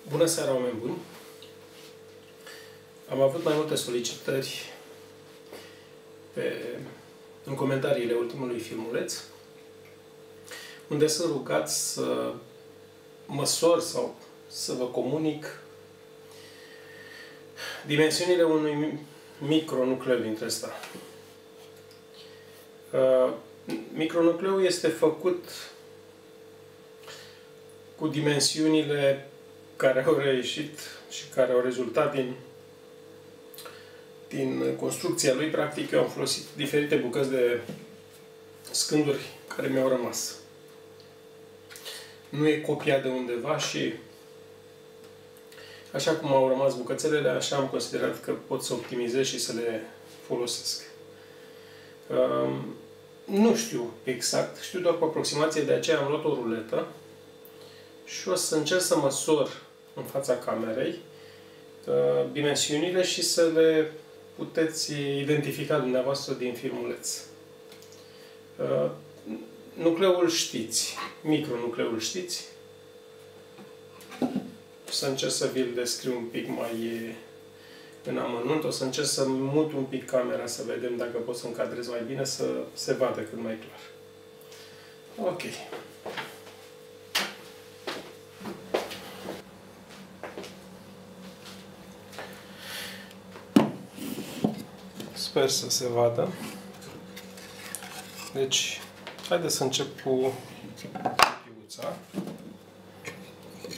Bună seara, oameni buni! Am avut mai multe solicitări în comentariile ultimului filmuleț, unde sunt rugat să măsor sau să vă comunic dimensiunile unui micronucleu dintre ăsta. Micronucleul este făcut cu dimensiunile care au reieșit și care au rezultat din construcția lui. Practic, eu am folosit diferite bucăți de scânduri care mi-au rămas. Nu e copiat de undeva și așa cum au rămas bucățelele, așa am considerat că pot să optimizez și să le folosesc. Nu știu exact, știu doar cu aproximație, de aceea am luat o ruletă și o să încerc să măsor în fața camerei dimensiunile și să le puteți identifica dumneavoastră din filmuleț. Nucleul știți, micronucleul știți. O să încerc să vi-l descriu un pic mai în amănunt. O să încerc să mut un pic camera să vedem dacă pot să încadrez mai bine, să se vadă cât mai clar. Ok. Sper să se vadă. Deci, haideți să încep cu cupiuța.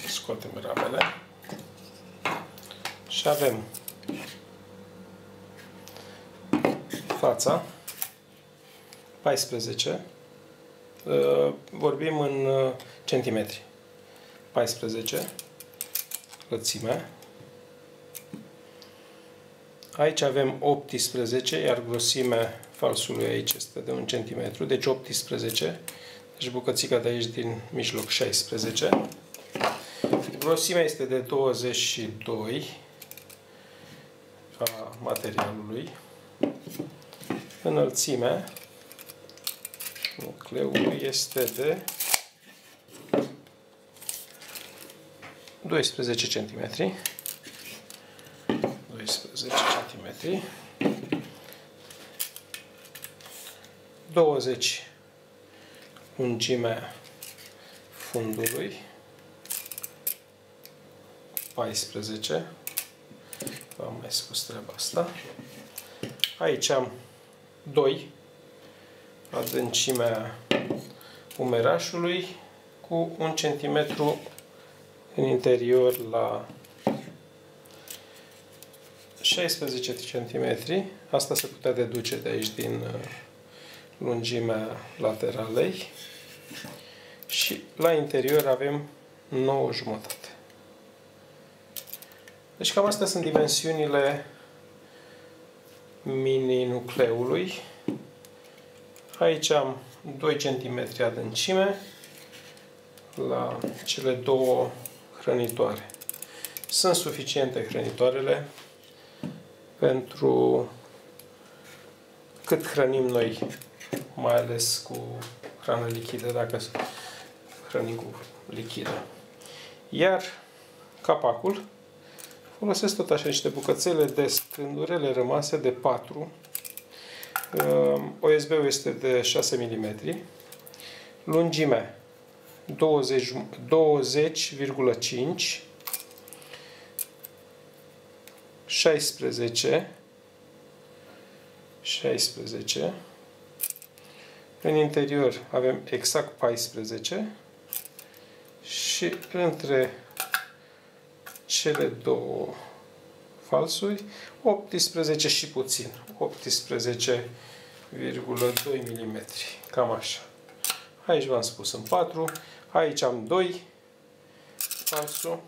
Scoatem ramele. Și avem fața 14. Vorbim în centimetri. 14. Lățimea. Aici avem 18, iar grosimea falsului aici este de 1 cm, deci 18. Deci bucățica de aici din mijloc 16. Grosimea este de 22 a materialului. Înălțimea nucleului este de 12 cm. 12 cm. 20 lungimea fundului. 14. V-am mai spus treaba asta. Aici am 2 adâncimea umerașului cu 1 cm în interior la 16 cm. Asta se putea deduce de aici din lungimea lateralei. Și la interior avem 9,5. Deci cam astea sunt dimensiunile mini-nucleului. Aici am 2 cm adâncime la cele două hrănitoare. Sunt suficiente hrănitoarele pentru cât hrănim noi, mai ales cu hrană lichidă, dacă hrănim cu lichidă. Iar capacul, folosesc tot așa niște bucățele de scândurele rămase de 4. OSB-ul este de 6 mm. Lungimea 20,5 16. În interior avem exact 14 și între cele două falsuri 18 și puțin, 18,2 mm, cam așa. Aici v-am spus în 4, aici am 2 falsul,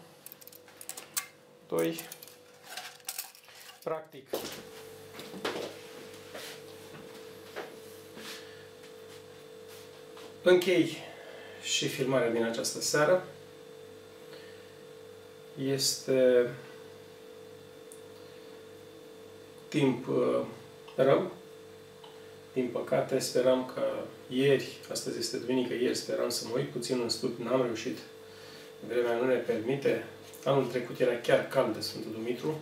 2. Practic, închei și filmarea din această seară. Este timp rău. Din păcate, speram că ieri, astăzi este duminică, ieri speram să mă uit puțin în studiu, n-am reușit. Vremea nu ne permite. Anul trecut era chiar cald de Sfântul Dumitru.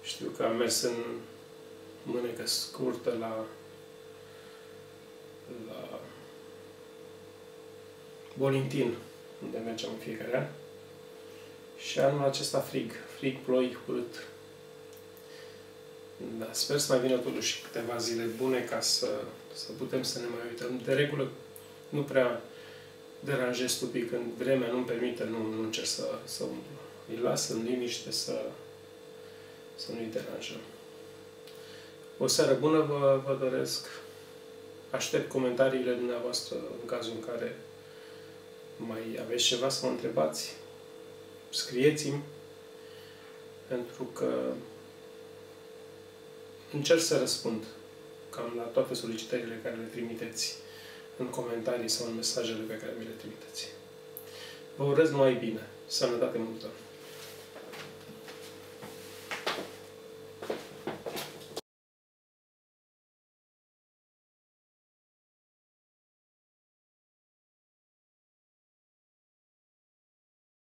Știu că am mers în mânecă scurtă la Bolintin, unde mergeam în fiecare an. Și anul acesta frig, ploi, urât. Da, sper să mai vină totuși câteva zile bune ca să putem să ne mai uităm. De regulă nu prea deranjez stupid când vremea nu-mi permite, nu încerc să îi las în liniște, să nu-i deranjăm. O seară bună vă doresc. Aștept comentariile dumneavoastră în cazul în care mai aveți ceva să mă întrebați. Scrieți-mi, pentru că încerc să răspund cam la toate solicitările care le trimiteți în comentarii sau în mesajele pe care mi le trimiteți. Vă urez numai bine. Sănătate multă!